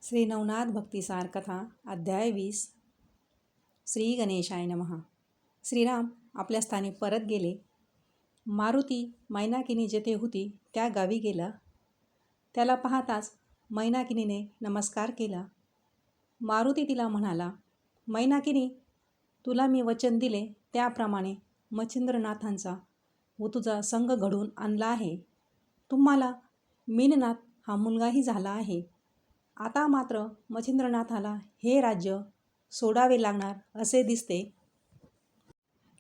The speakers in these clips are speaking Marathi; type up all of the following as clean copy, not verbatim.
श्री नवनाथ भक्तिसार कथा अध्याय 20. श्री गणेशाय नमः. श्रीराम आपल्या स्थानी परत गेले. मारुती मैनाकिनी जेथे होती त्या गावी गेला. त्याला पाहताच मैनाकिनीने नमस्कार केला. मारुती तिला म्हणाला, मैनाकिनी, तुला मी वचन दिले त्याप्रमाणे मच्छिंद्रनाथांचा व तुझा संग घडवून आणला आहे. तुम्हाला मीननाथ हा मुलगाही झाला आहे. आता मात्र मच्छिंद्रनाथाला हे राज्य सोडावे लागणार असे दिसते.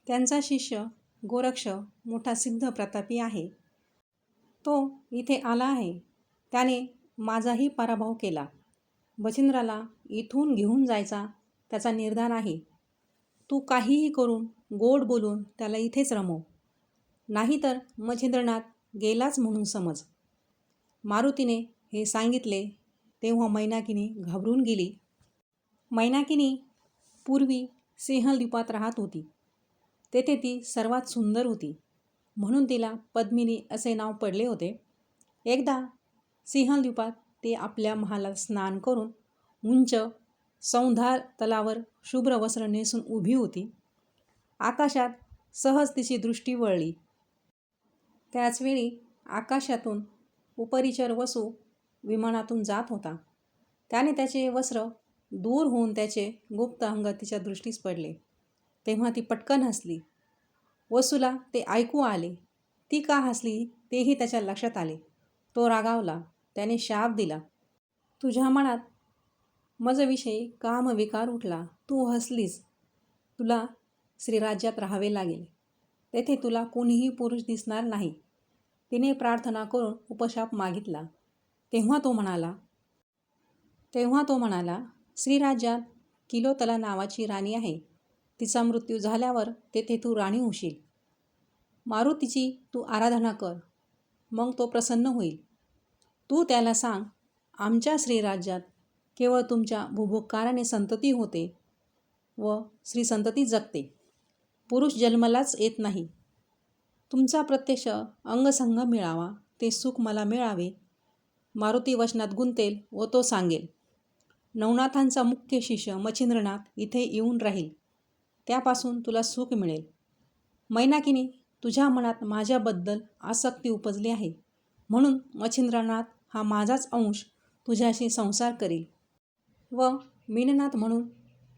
त्यांचा शिष्य गोरक्ष मोठा सिद्ध प्रतापी आहे. तो इथे आला आहे. त्याने माझाही पराभव केला. मच्छिंद्राला इथून घेऊन जायचा त्याचा निर्धार आहे. तू काहीही करून गोड बोलून त्याला इथेच रमव, नाहीतर मच्छिंद्रनाथ गेलाच म्हणून समज. मारुतीने हे सांगितले तेव्हा मैनाकिनी घाबरून गेली. मैनाकिनी पूर्वी सिंहद्वीपात राहत होती. तेथे ती सर्वात सुंदर होती, म्हणून तिला पद्मिनी असे नाव पडले होते. एकदा सिंहद्वीपात ती आपल्या महालात स्नान करून उंच सौंधार तलावर शुभ्र वस्त्र नेसून उभी होती. आकाशात सहज तिची दृष्टी वळली. त्याचवेळी आकाशातून उपरिचर वसू विमानातून जात होता. त्याने त्याचे वस्त्र दूर होऊन त्याचे गुप्त अंग तिच्या दृष्टीस पडले. तेव्हा ती पटकन हसली. वसूला ते ऐकू आले. ती का हसली तेही त्याच्या लक्षात आले. तो रागावला. त्याने शाप दिला, तुझ्या मनात मजविषयी कामविकार उठला. तू हसलीस. तुला श्रीराज्यात राहावे लागेल. तेथे तुला कोणीही पुरुष दिसणार नाही. तिने प्रार्थना करून उपशाप मागितला. तेव्हा तो म्हणाला, श्रीराज्यात किलोतला नावाची राणी आहे. तिचा मृत्यू झाल्यावर तेथे तू राणी होशील. मारुतीची तू आराधना कर, मग तो प्रसन्न होईल. तू त्याला सांग, आमच्या श्रीराज्यात केवळ तुमच्या भुभुक्काराने संतती होते व श्रीसंतती जगते. पुरुष जन्मलाच येत नाही. तुमचा प्रत्यक्ष अंगसंग मिळावा, ते सुख मला मिळावे. मारुती वचनात गुंतेल व तो सांगेल. नवनाथांचा मुख्य शिष्य मच्छिंद्रनाथ इथे येऊन राहील. त्यापासून तुला सुख मिळेल. मैनाकिनी, तुझ्या मनात माझ्याबद्दल आसक्ती उपजली आहे, म्हणून मच्छिंद्रनाथ हा माझाच अंश तुझ्याशी संसार करील व मीननाथ म्हणून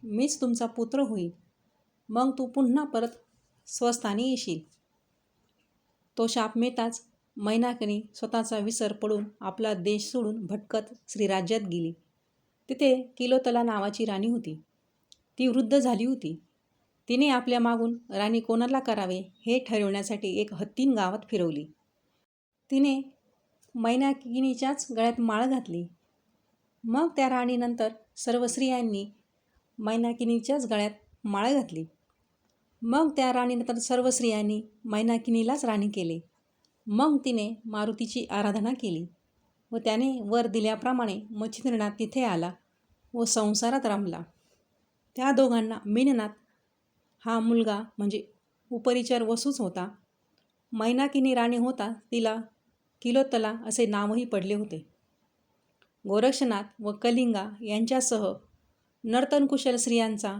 मीच तुमचा पुत्र होईल. मग तू पुन्हा परत स्वस्थानी येशील. तो शाप मिळताच मैनाकिनी स्वतःचा विसर पडून आपला देश सोडून भटकत श्रीराज्यात गेली. तिथे किलोतला नावाची राणी होती. ती वृद्ध झाली होती. तिने आपल्या मागून राणी कोणाला करावे हे ठरवण्यासाठी एक हत्तीण गावात फिरवली. तिने मैनाकिनीच्याच गळ्यात माळ घातली. मग त्या राणीनंतर सर्व स्त्रियांनी मैनाकिनीच्याच गळ्यात माळ घातली. मग त्या राणीनंतर सर्व स्त्रियांनी मैनाकिनीलाच राणी केले. मग तिने मारुतीची आराधना केली व त्याने वर दिल्याप्रमाणे मच्छिंद्रनाथ तिथे आला व संसारात रमला. त्या दोघांना मीननाथ हा मुलगा म्हणजे उपरिचर वसूच होता. मैनाकिनी राणी होता तिला किलोतला असे नावही पडले होते. गोरक्षनाथ व कलिंगा यांच्यासह नर्तनकुशल स्त्रियांचा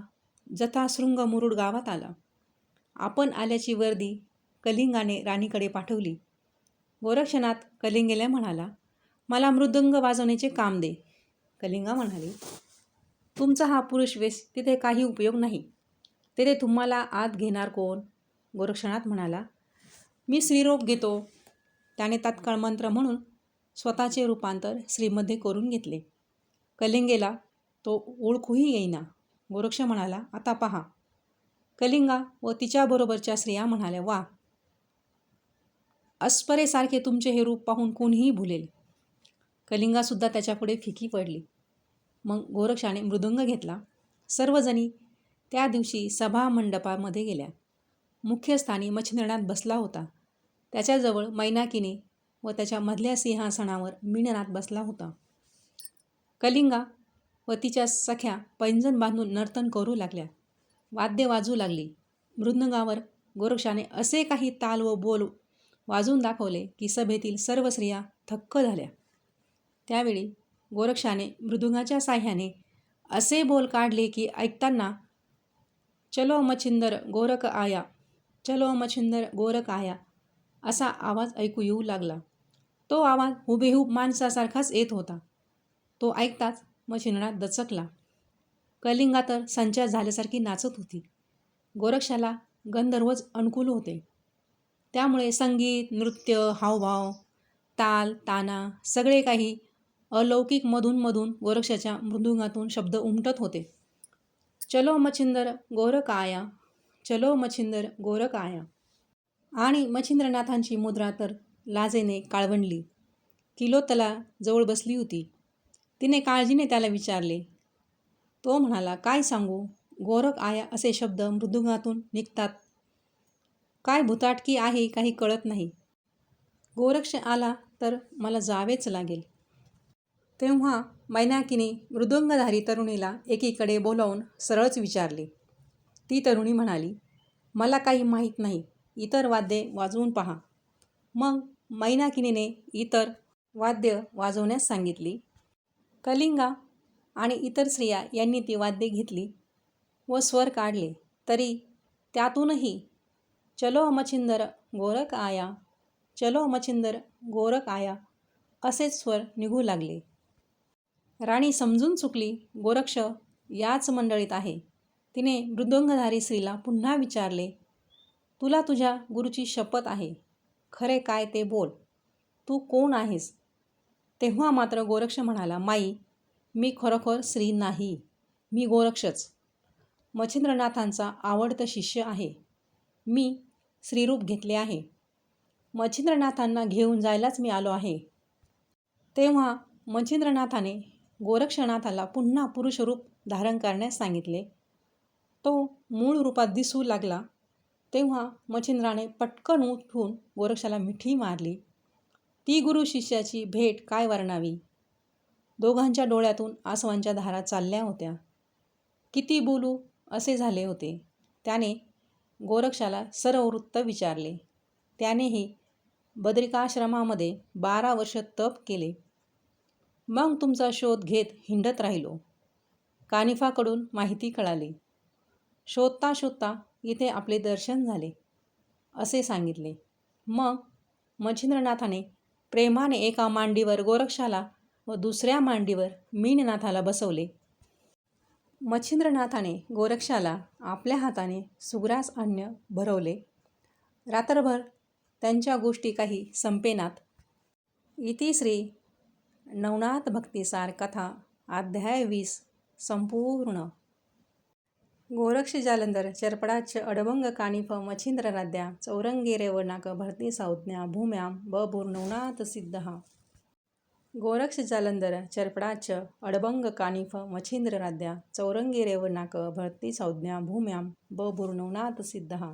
जथाशृंग मुरुड गावात आला. आपण आल्याची वर्दी कलिंगाने राणीकडे पाठवली. गोरक्षनाथ कलिंगेला म्हणाला, मला मृदंग वाजवण्याचे काम दे. कलिंगा म्हणाली, तुमचा हा पुरुष वेश तिथे काही उपयोग नाही. तेथे तुम्हाला आत घेणार कोण? गोरक्षनाथ म्हणाला, मी स्त्रीरूप घेतो. त्याने तात्काळ मंत्र म्हणून स्वतःचे रूपांतर स्त्रीमध्ये करून घेतले. कलिंगेला तो ओळखूही येईना. गोरक्ष म्हणाला, आता पहा. कलिंगा व तिच्याबरोबरच्या स्त्रिया म्हणाल्या, वा, अस्परेसारखे तुमचे हे रूप पाहून कोणीही भुलेल. कलिंगासुद्धा त्याच्यापुढे फिकी पडली. मग गोरक्षाने मृदुंग घेतला. सर्वजणी त्या दिवशी सभामंडपामध्ये गेल्या. मुख्य स्थानी मच्छिंद्रनाथ बसला होता. त्याच्याजवळ मैनाकिनी व त्याच्या मधल्या सिंहासनावर मीननाथ बसला होता. कलिंगा व तिच्या सख्या पैंजण बांधून नर्तन करू लागल्या. वाद्य वाजू लागली. मृदंगावर गोरक्षाने असे काही ताल व बोल वाजवून दाखवले की सभेतील सर्व स्त्रिया थक्क झाल्या. त्यावेळी गोरक्षाने मृदुंगाच्या साह्याने असे बोल काढले की ऐकताना चलो मच्छिंदर गोरख आया, चलो मच्छिंदर गोरख आया असा आवाज ऐकू येऊ लागला. तो आवाज हुबेहूब माणसासारखाच येत होता. तो ऐकताच मच्छिंद्रनाथ दचकला. कलिंगा तर संचार झाल्यासारखी नाचत होती. गोरक्षाला गंधर्वच अनुकूल होते. त्यामुळे संगीत, नृत्य, हावभाव, ताल, ताना सगळे काही अलौकिक मधून गोरक्षाच्या मृदुंगातून शब्द उमटत होते. चलो मच्छिंदर गोरख आया, चलो मच्छिंदर गोरख आया. आणि मच्छिंद्रनाथांची मुद्रा तर लाजेने काळवंडली. किलोतला जवळ बसली होती. तिने काळजीने त्याला विचारले. तो म्हणाला, काय सांगू, गोरख आया असे शब्द मृदुंगातून निघतात. काय भुताटकी आहे काही कळत नाही. गोरक्ष आला तर मला जावेच लागेल. तेव्हा मैनाकीने मृदुंगधारी तरुणीला एकीकडे बोलावून सरळच विचारले. ती तरुणी म्हणाली, मला काही माहीत नाही. इतर वाद्ये वाजवून पहा. मग मैनाकिनीने इतर वाद्य वाजवण्यास सांगितली. कलिंगा आणि इतर स्त्रिया यांनी ती वाद्ये घेतली व स्वर काढले. तरी त्यातूनही चलो मच्छिंदर गोरख आया, चलो मच्छिंदर गोरख आया असेच स्वर निघू लागले. राणी समजून चुकली. गोरक्ष याच मंडळीत आहे. तिने मृदुंगधारी स्त्रीला पुन्हा विचारले, तुला तुझ्या गुरुची शपथ आहे. खरे काय ते बोल. तू कोण आहेस? तेव्हा मात्र गोरक्ष म्हणाला, माई, मी खरोखर स्त्री नाही. मी गोरक्षच. मच्छिंद्रनाथांचा आवडता शिष्य आहे. मी स्त्रीरूप घेतले आहे. मच्छिंद्रनाथांना घेऊन जायलाच मी आलो आहे. तेव्हा मच्छिंद्रनाथाने गोरक्षनाथाला पुन्हा पुरुषरूप धारण करण्यास सांगितले. तो मूळ रूपात दिसू लागला. तेव्हा मच्छिंद्राने पटकन उठून गोरक्षाला मिठी मारली. ती गुरु शिष्याची भेट काय वर्णावी. दोघांच्या डोळ्यातून आसवांच्या धारा चालल्या होत्या. किती बोलू असे झाले होते. त्याने गोरक्षाला सर्व वृत्त विचारले. त्यानेही बद्रिकाश्रमामध्ये 12 वर्ष तप केले. मग तुमचा शोध घेत हिंडत राहिलो. कानिफाकडून माहिती कळाली. शोधता शोधता इथे आपले दर्शन झाले असे सांगितले. मग मच्छिंद्रनाथाने प्रेमाने एका मांडीवर गोरक्षाला व दुसऱ्या मांडीवर मीननाथाला बसवले. मच्छिंद्रनाथाने गोरक्षाला आपल्या हाताने सुग्रास अन्न भरवले. रात्रभर त्यांच्या गोष्टी काही संपेनात. इति श्री नवनाथ भक्तिसार कथा अध्याय 20 संपूर्ण. गोरक्ष जालंधर चर्पडाच्च अडभंग कानिफ मच्छिंद्रराध्या चौरंगी रेवनाक भरती संज्ञा भूम्याम बभूर्नवनाथ सिद्धः. गोरक्ष जालंधर चर्पडाच्च अडभंग कानिफ मच्छिंद्रराध्या चौरंगी रेवनाक भरती संज्ञा भूम्याम बभूर्नवनाथ सिद्धः.